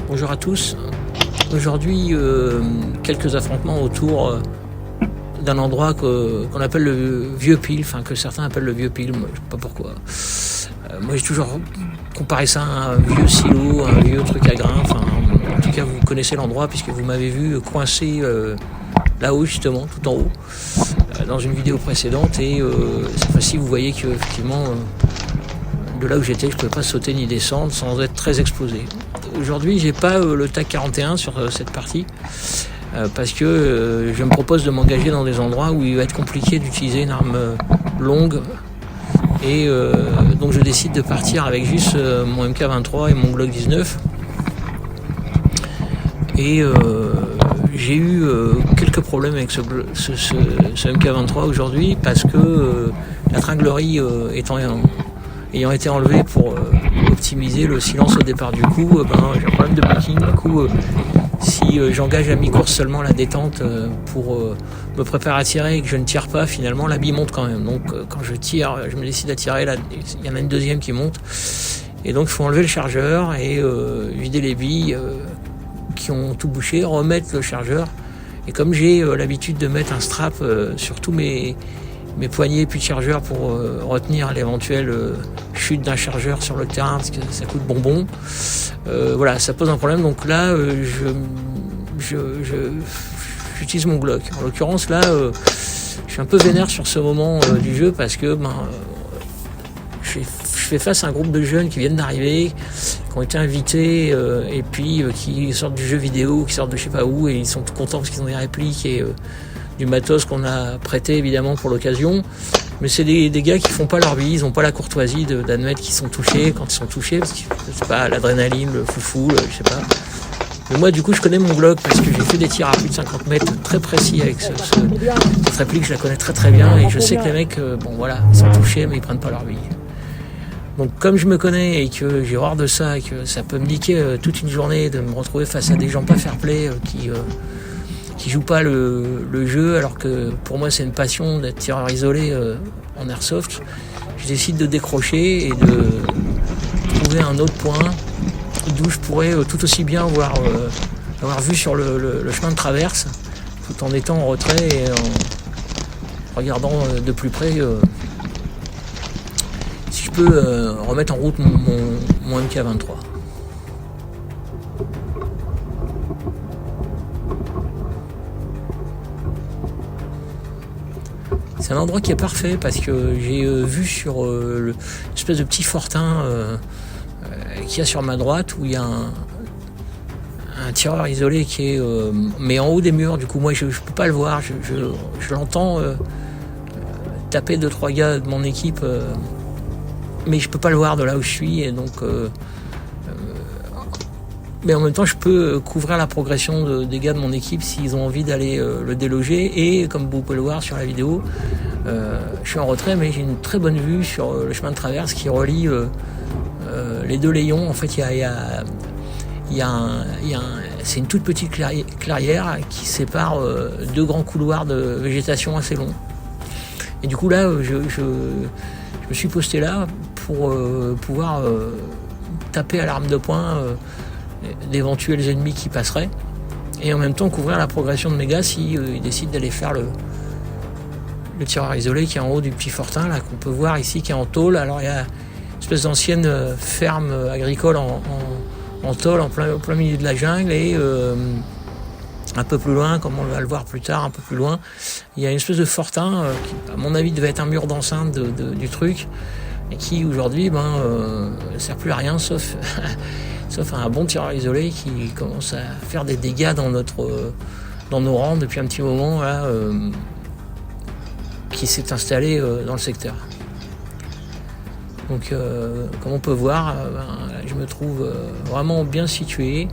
Bonjour à tous. Aujourd'hui, quelques affrontements autour d'un endroit qu'on appelle le Vieux Pile, enfin que certains appellent le Vieux Pile, moi je sais pas pourquoi. Moi j'ai toujours comparé ça à un vieux silo, un vieux truc à grains, enfin en tout cas vous connaissez l'endroit puisque vous m'avez vu coincé là-haut justement, tout en haut, dans une vidéo précédente et cette fois-ci vous voyez que effectivement de là où j'étais je ne pouvais pas sauter ni descendre sans être très exposé. Aujourd'hui j'ai pas le TAC 41 sur cette partie parce que je me propose de m'engager dans des endroits où il va être compliqué d'utiliser une arme longue et donc je décide de partir avec juste mon MK23 et mon Glock 19 et j'ai eu quelques problèmes avec ce MK23 aujourd'hui parce que la tringlerie ayant été enlevée pour optimiser le silence au départ du coup, j'ai un problème de blocking. Du coup, si j'engage à mi-course seulement la détente pour me préparer à tirer et que je ne tire pas, finalement la bille monte quand même. Donc quand je tire, je me décide à tirer, là, il y en a une deuxième qui monte. Et donc il faut enlever le chargeur et vider les billes qui ont tout bouché, remettre le chargeur. Et comme j'ai l'habitude de mettre un strap sur tous mes poignées puis de chargeur pour retenir l'éventuelle chute d'un chargeur sur le terrain parce que ça coûte bonbon, voilà, ça pose un problème. Donc là j'utilise mon Glock. En l'occurrence là je suis un peu vénère sur ce moment du jeu parce que je fais face à un groupe de jeunes qui viennent d'arriver, qui ont été invités et puis qui sortent du jeu vidéo, qui sortent de je sais pas où et ils sont tout contents parce qu'ils ont des répliques et du matos qu'on a prêté évidemment pour l'occasion, mais c'est des gars qui font pas leur vie, ils ont pas la courtoisie d'admettre qu'ils sont touchés quand ils sont touchés, parce que c'est pas l'adrénaline, le foufou, je sais pas. Mais moi du coup je connais mon Glock parce que j'ai fait des tirs à plus de 50 mètres très précis avec cette réplique, je la connais très très bien et je sais que les mecs, ils sont touchés mais ils prennent pas leur vie. Donc comme je me connais et que j'ai horreur de ça et que ça peut me niquer toute une journée de me retrouver face à des gens pas fair-play qui jouent pas le jeu, alors que pour moi c'est une passion d'être tireur isolé en airsoft, je décide de décrocher et de trouver un autre point d'où je pourrais tout aussi bien avoir vu sur le chemin de traverse, tout en étant en retrait et en regardant de plus près si je peux remettre en route mon MK23. C'est un endroit qui est parfait parce que j'ai vu sur l'espèce de petit fortin qu'il y a sur ma droite où il y a un tireur isolé qui est mais en haut des murs. Du coup moi je peux pas le voir, je l'entends taper 2-3 gars de mon équipe mais je peux pas le voir de là où je suis et donc mais en même temps je peux couvrir la progression des gars de mon équipe s'ils ont envie d'aller le déloger et comme vous pouvez le voir sur la vidéo je suis en retrait mais j'ai une très bonne vue sur le chemin de traverse qui relie les deux layons. En fait c'est une toute petite clairière qui sépare deux grands couloirs de végétation assez longs et du coup là je me suis posté là pour pouvoir taper à l'arme de poing d'éventuels ennemis qui passeraient et en même temps couvrir la progression de mes gars si ils décident d'aller faire le tireur isolé qui est en haut du petit fortin là qu'on peut voir ici, qui est en tôle. Alors il y a une espèce d'ancienne ferme agricole en tôle en plein milieu de la jungle et un peu plus loin, comme on va le voir plus tard, un peu plus loin, il y a une espèce de fortin qui à mon avis devait être un mur d'enceinte du truc et qui aujourd'hui ne sert plus à rien sauf un bon tireur isolé qui commence à faire des dégâts dans nos rangs depuis un petit moment là, qui s'est installé dans le secteur. Donc comme on peut voir, je me trouve vraiment bien situé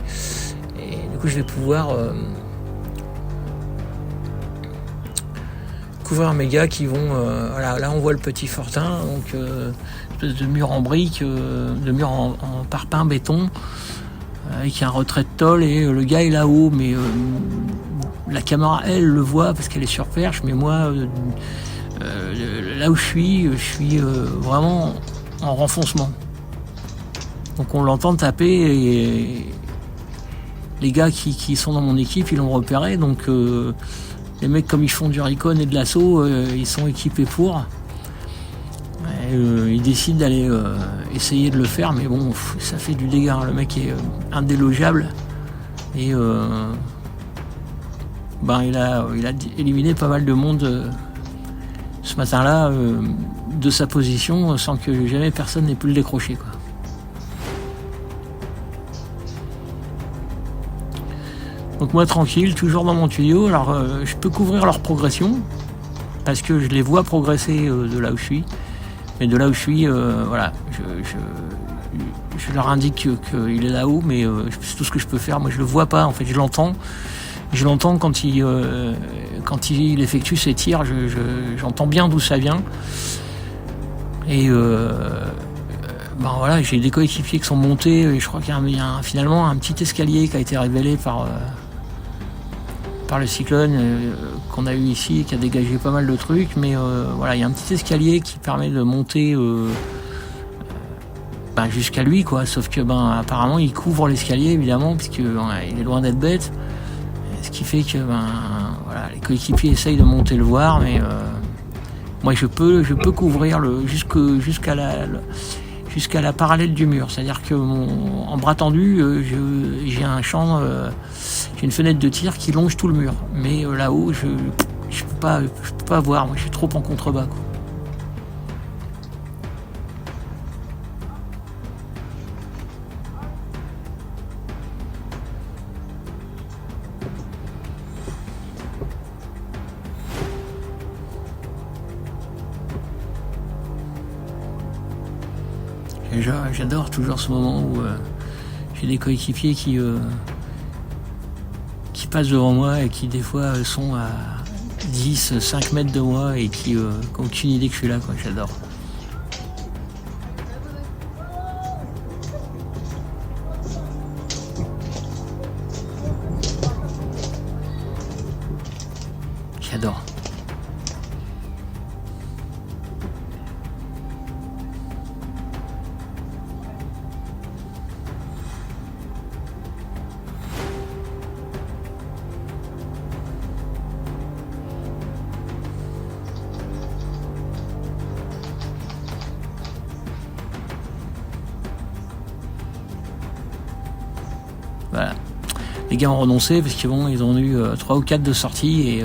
et du coup je vais pouvoir couvrir mes gars qui vont là on voit le petit fortin, donc espèce de mur en briques, de mur en parpaing béton avec un retrait de tôle et le gars est là-haut mais la caméra elle le voit parce qu'elle est sur perche, mais moi là où je suis vraiment en renfoncement, donc on l'entend taper les gars qui sont dans mon équipe, ils l'ont repéré, donc les mecs comme ils font du recon et de l'assaut, ils sont équipés pour. Ils décident d'aller essayer de le faire, mais bon, ça fait du dégât. Le mec est indélogeable et il a éliminé pas mal de monde ce matin-là de sa position sans que jamais personne n'ait pu le décrocher, quoi. Donc moi tranquille, toujours dans mon tuyau. Alors je peux couvrir leur progression parce que je les vois progresser de là où je suis. Mais de là où je suis, voilà, je leur indique qu'il est là-haut, mais c'est tout ce que je peux faire. Moi, je le vois pas, en fait, je l'entends. Je l'entends quand il effectue ses tirs. J'entends bien d'où ça vient. Et voilà, j'ai des coéquipiers qui sont montés. Et je crois qu'il y a finalement un petit escalier qui a été révélé par le cyclone qu'on a eu ici, qui a dégagé pas mal de trucs, mais voilà, il y a un petit escalier qui permet de monter jusqu'à lui, quoi. Sauf que apparemment il couvre l'escalier, évidemment, puisque il est loin d'être bête, ce qui fait que voilà, les coéquipiers essayent de monter le voir, mais moi je peux couvrir jusqu'à la parallèle du mur, c'est-à-dire que en bras tendu, j'ai un champ, j'ai une fenêtre de tir qui longe tout le mur, mais là-haut je peux pas voir, moi je suis trop en contrebas, quoi. J'adore toujours ce moment où j'ai des coéquipiers qui passent devant moi et qui des fois sont à 10, 5 mètres de moi et qui n'ont aucune idée que je suis là, quoi. J'adore. J'adore. Voilà. Les gars ont renoncé parce qu'ils ont eu 3 ou 4 de sorties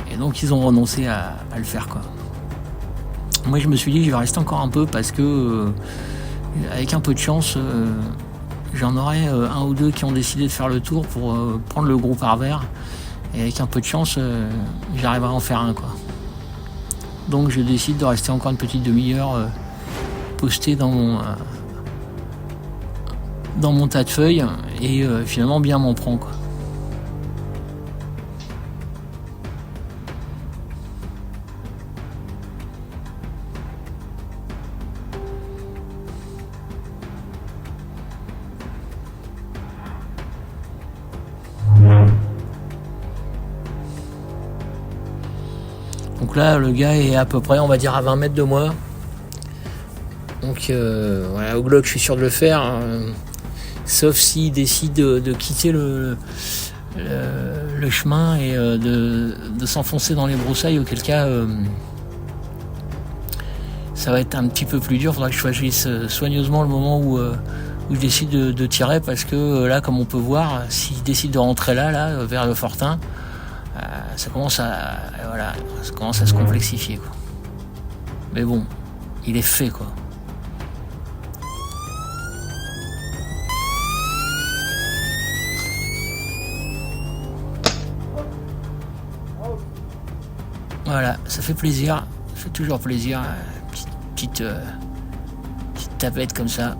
et donc ils ont renoncé à le faire, quoi. Moi je me suis dit que je vais rester encore un peu parce que avec un peu de chance j'en aurai un ou deux qui ont décidé de faire le tour pour prendre le groupe à revers, et avec un peu de chance j'arriverai à en faire un, quoi. Donc je décide de rester encore une petite demi-heure posté dans mon tas de feuilles et finalement bien m'en prend, quoi. Donc là le gars est à peu près, on va dire, à 20 mètres de moi. Donc voilà, au Glock je suis sûr de le faire, hein. Sauf s'il décide de quitter le chemin et de s'enfoncer dans les broussailles, auquel cas ça va être un petit peu plus dur. Il faudra que je choisisse soigneusement le moment où je décide de tirer, parce que là, comme on peut voir, s'il décide de rentrer là vers le Fortin, ça commence à se complexifier, quoi. Mais bon, il est fait, quoi. Voilà, ça fait plaisir, ça fait toujours plaisir, petite tapette comme ça.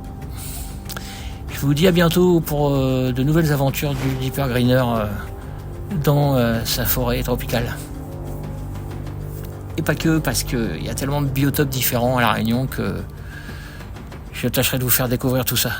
Je vous dis à bientôt pour de nouvelles aventures du Deeper Greener dans sa forêt tropicale. Et pas que, parce qu'il y a tellement de biotopes différents à La Réunion que je tâcherai de vous faire découvrir tout ça.